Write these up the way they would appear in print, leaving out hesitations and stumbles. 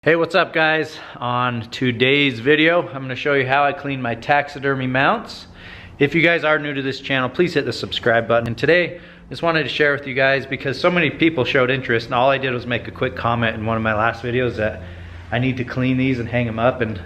Hey, what's up guys? On today's video, I'm going to show you how I clean my taxidermy mounts. If you guys are new to this channel, please hit the subscribe button. And today, I just wanted to share with you guys because so many people showed interest and all I did was make a quick comment in one of my last videos that I need to clean these and hang them up, and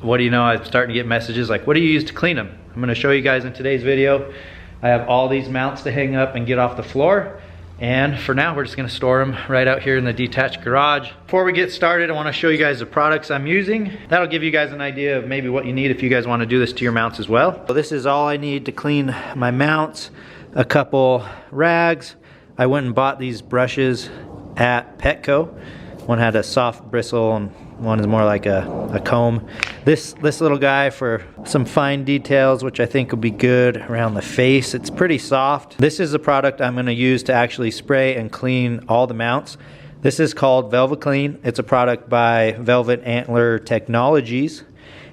what do you know, I'm starting to get messages like, what do you use to clean them? I'm going to show you guys in today's video. I have all these mounts to hang up and get off the floor. And for now, we're just gonna store them right out here in the detached garage. Before we get started, I wanna show you guys the products I'm using. That'll give you guys an idea of maybe what you need if you guys wanna do this to your mounts as well. So this is all I need to clean my mounts. A couple rags. I went and bought these brushes at Petco. One had a soft bristle and one is more like a comb. This little guy for some fine details, which I think will be good around the face. It's pretty soft. This is a product I'm going to use to actually spray and clean all the mounts. This is called Velvet Clean. It's a product by Velvet Antler Technologies.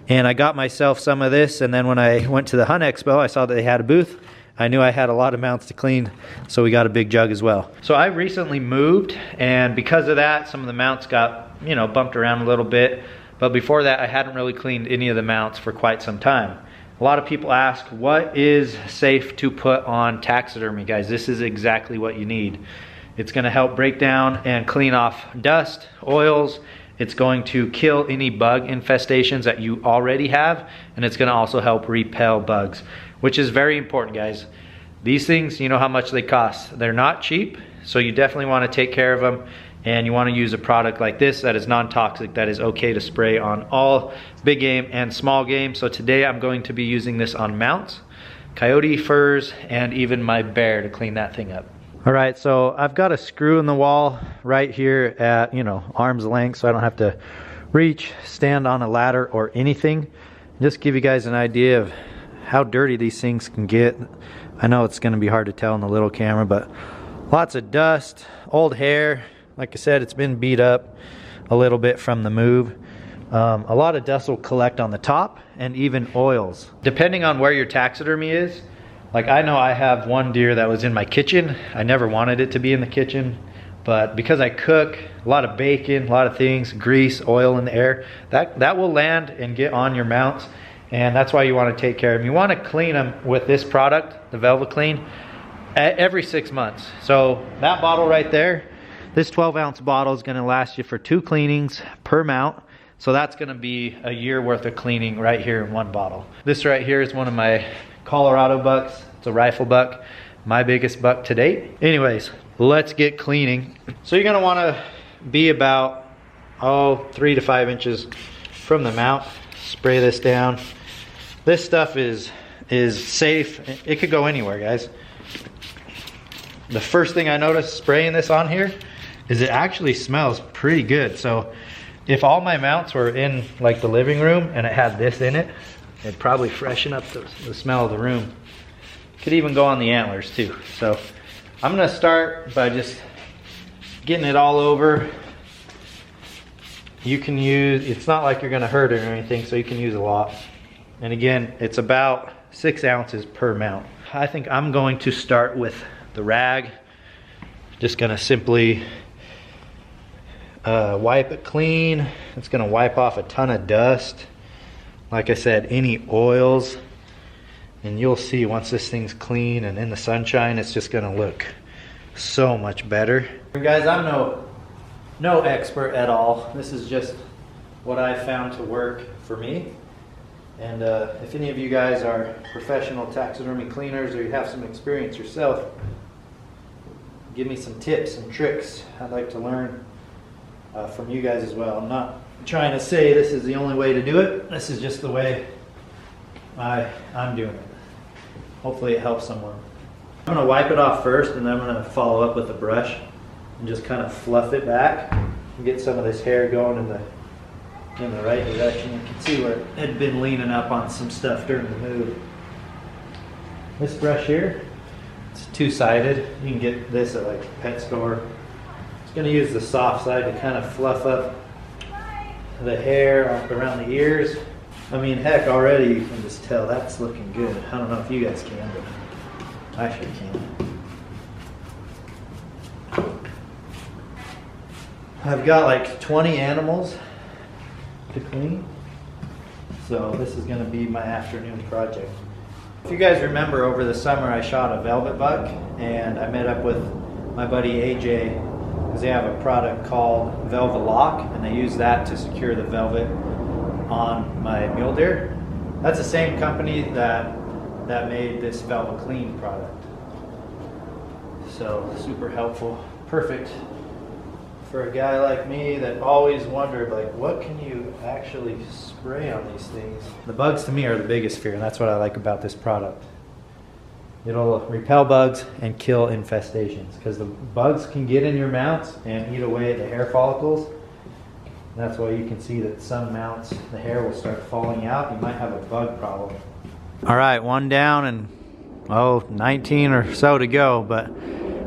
And I got myself some of this, and then when I went to the Hunt Expo, I saw that they had a booth. I knew I had a lot of mounts to clean, so we got a big jug as well. So I recently moved, and because of that, some of the mounts got, you know, bumped around a little bit. But before that, I hadn't really cleaned any of the mounts for quite some time. A lot of people ask, what is safe to put on taxidermy? Guys, this is exactly what you need. It's gonna help break down and clean off dust, oils. It's going to kill any bug infestations that you already have, and it's gonna also help repel bugs, which is very important, guys. These things, you know how much they cost. They're not cheap, so you definitely wanna take care of them, and you wanna use a product like this that is non-toxic, that is okay to spray on all big game and small game. So today I'm going to be using this on mounts, coyote furs, and even my bear to clean that thing up. All right, so I've got a screw in the wall right here at, you know, arm's length, so I don't have to reach, stand on a ladder or anything. Just give you guys an idea of how dirty these things can get. I know it's gonna be hard to tell in the little camera, but lots of dust, old hair. Like I said, it's been beat up a little bit from the move. A lot of dust will collect on the top, and even oils. Depending on where your taxidermy is, like I know I have one deer that was in my kitchen. I never wanted it to be in the kitchen, but because I cook, a lot of bacon, a lot of things, grease, oil in the air, that will land and get on your mounts, and that's why you want to take care of them. You want to clean them with this product, the Velvet Clean, every 6 months. So that bottle right there, this 12-ounce bottle is going to last you for 2 cleanings per mount. So that's going to be a year worth of cleaning right here in one bottle. This right here is one of my Colorado bucks. It's a rifle buck, my biggest buck to date. Anyways, let's get cleaning. So you're going to want to be about 3 to 5 inches from the mount. Spray this down. This stuff is safe. It could go anywhere, guys. The first thing I noticed spraying this on here is it actually smells pretty good. So if all my mounts were in like the living room and it had this in it, it'd probably freshen up the smell of the room. Could even go on the antlers too. So I'm gonna start by just getting it all over. You can use, it's not like you're gonna hurt it or anything, so you can use a lot. And again, it's about 6 ounces per mount. I think I'm going to start with the rag. Just gonna simply wipe it clean. It's gonna wipe off a ton of dust. Like I said, any oils, and you'll see once this thing's clean and in the sunshine, it's just gonna look so much better. Guys, I'm no expert at all. This is just what I found to work for me. And if any of you guys are professional taxidermy cleaners or you have some experience yourself, give me some tips and tricks. I'd like to learn from you guys as well. I'm not trying to say this is the only way to do it. This is just the way I'm doing it. Hopefully it helps someone. I'm gonna wipe it off first, and then I'm gonna follow up with a brush and just kind of fluff it back and get some of this hair going in the right direction. You can see where it had been leaning up on some stuff during the move. This brush here, it's 2-sided. You can get this at like a pet store. It's gonna use the soft side to kind of fluff up the hair up around the ears. I mean, heck, already you can just tell that's looking good. I don't know if you guys can, but I sure can. I've got like 20 animals to clean. So this is gonna be my afternoon project. If you guys remember, over the summer I shot a velvet buck, and I met up with my buddy AJ because they have a product called Velvet Lock, and they use that to secure the velvet on my mule deer. That's the same company that made this Velvet Clean product. So super helpful, perfect for a guy like me that always wondered, like, what can you actually spray on these things? The bugs to me are the biggest fear, and that's what I like about this product. It'll repel bugs and kill infestations, because the bugs can get in your mounts and eat away at the hair follicles. That's why you can see that some mounts, the hair will start falling out. You might have a bug problem. All right, one down and 19 or so to go, but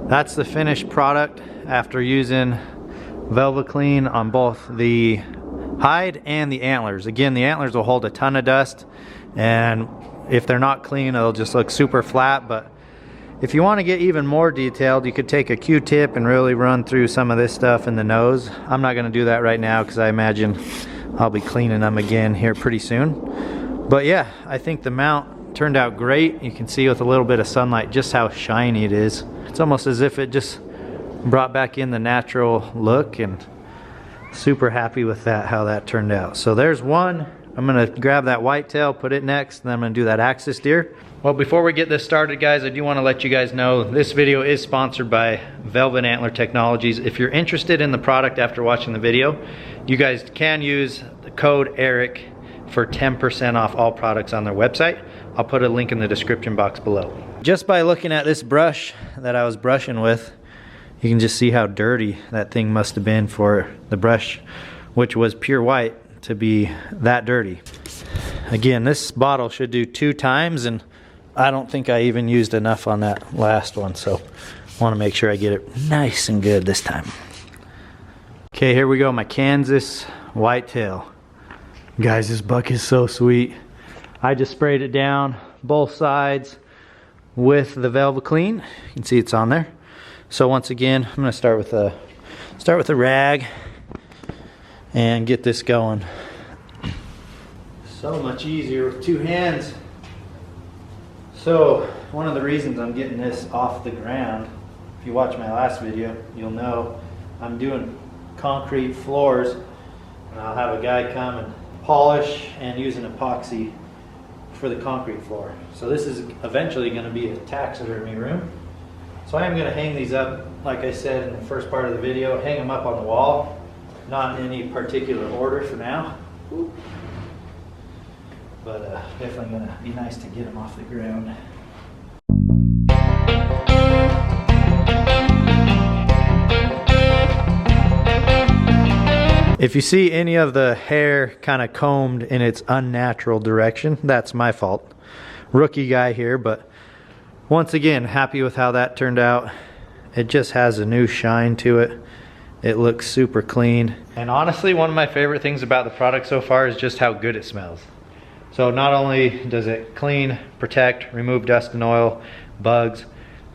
that's the finished product after using Velvet Clean on both the hide and the antlers. Again, the antlers will hold a ton of dust, and if they're not clean, it'll just look super flat. But if you want to get even more detailed, you could take a Q-tip and really run through some of this stuff in the nose. I'm not going to do that right now because I imagine I'll be cleaning them again here pretty soon. But yeah, I think the mount turned out great. You can see with a little bit of sunlight just how shiny it is. It's almost as if it just brought back in the natural look, and super happy with that, how that turned out. So there's one. I'm gonna grab that whitetail, put it next, and then I'm gonna do that axis deer. Well, before we get this started, guys, I do want to let you guys know this video is sponsored by Velvet Antler Technologies. If you're interested in the product after watching the video, you guys can use the code ERIC for 10% off all products on their website. I'll put a link in the description box below. Just by looking at this brush that I was brushing with, you can just see how dirty that thing must have been for the brush, which was pure white, to be that dirty. Again, this bottle should do 2 times, and I don't think I even used enough on that last one, so I want to make sure I get it nice and good this time. Okay, here we go, my Kansas whitetail. Guys, this buck is so sweet. I just sprayed it down both sides with the Velvet Clean. You can see it's on there. So once again, I'm going to start with a rag and get this going. So much easier with 2 hands. So one of the reasons I'm getting this off the ground, if you watch my last video, you'll know I'm doing concrete floors, and I'll have a guy come and polish and use an epoxy for the concrete floor. So this is eventually going to be a taxidermy room. So I am going to hang these up, like I said in the first part of the video, hang them up on the wall, not in any particular order for now. But definitely going to be nice to get them off the ground. If you see any of the hair kind of combed in its unnatural direction, that's my fault. Rookie guy here, but once again, happy with how that turned out. It just has a new shine to it. It looks super clean. And honestly, one of my favorite things about the product so far is just how good it smells. So not only does it clean, protect, remove dust and oil, bugs,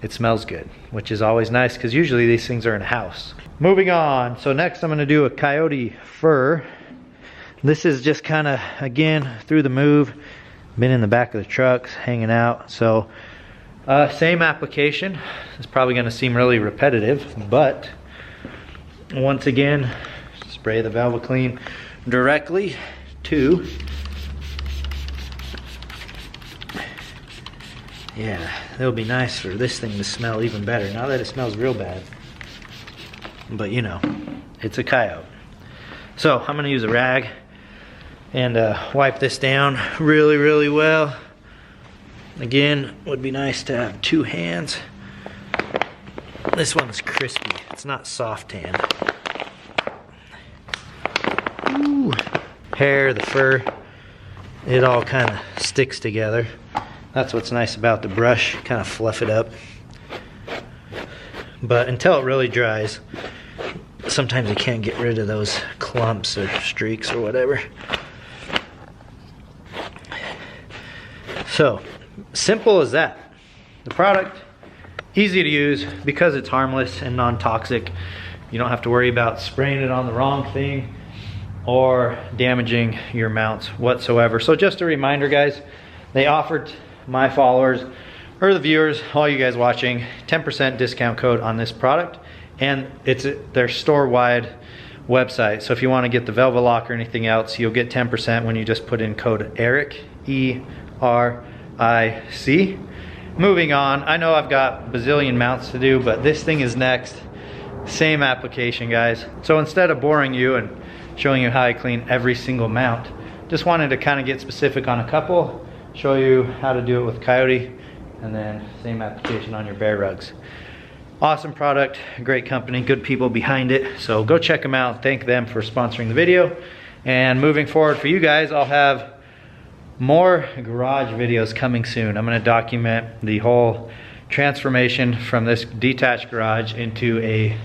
it smells good, which is always nice because usually these things are in a house. Moving on, so next I'm going to do a Coyote Fur. This is just kind of, again, through the move, been in the back of the trucks, hanging out. So same application. It's probably going to seem really repetitive, but once again, spray the Velvet Clean directly to, yeah, it'll be nice for this thing to smell even better now that it smells real bad. But you know, it's a coyote. So I'm going to use a rag and wipe this down really, really well. Again, would be nice to have 2 hands. This one's crispy. It's not soft tan. Ooh. Hair, the fur, it all kind of sticks together. That's what's nice about the brush, kind of fluff it up. But until it really dries, sometimes you can't get rid of those clumps or streaks or whatever. So, simple as that. The product, easy to use because it's harmless and non-toxic. You don't have to worry about spraying it on the wrong thing or damaging your mounts whatsoever. So just a reminder, guys, they offered my followers or the viewers, all you guys watching, 10% discount code on this product, and it's their store-wide website. So if you want to get the Velvet Lock or anything else, you'll get 10% when you just put in code ERIC, E-R-I-C. Moving on, I know I've got bazillion mounts to do, but this thing is next. Same application, guys. So instead of boring you and showing you how I clean every single mount, just wanted to kind of get specific on a couple, show you how to do it with Coyote, and then same application on your bear rugs. Awesome product, great company, good people behind it. So go check them out, thank them for sponsoring the video. And moving forward for you guys, I'll have more garage videos coming soon. I'm gonna document the whole transformation from this detached garage into a,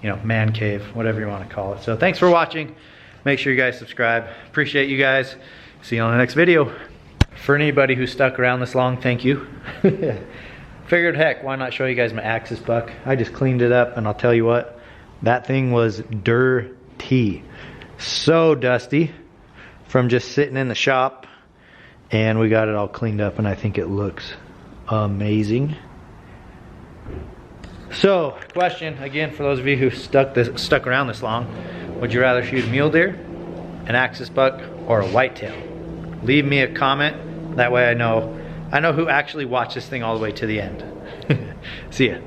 you know, man cave, whatever you want to call it. So thanks for watching. Make sure you guys subscribe. Appreciate you guys. See you on the next video. For anybody who stuck around this long, thank you. Figured, heck, why not show you guys my Axis buck? I just cleaned it up, and I'll tell you what, that thing was dirty. So dusty from just sitting in the shop, and we got it all cleaned up, and I think it looks amazing. So, question again for those of you who stuck around this long: would you rather shoot a mule deer, an Axis buck, or a whitetail? Leave me a comment. That way I know who actually watched this thing all the way to the end. See ya.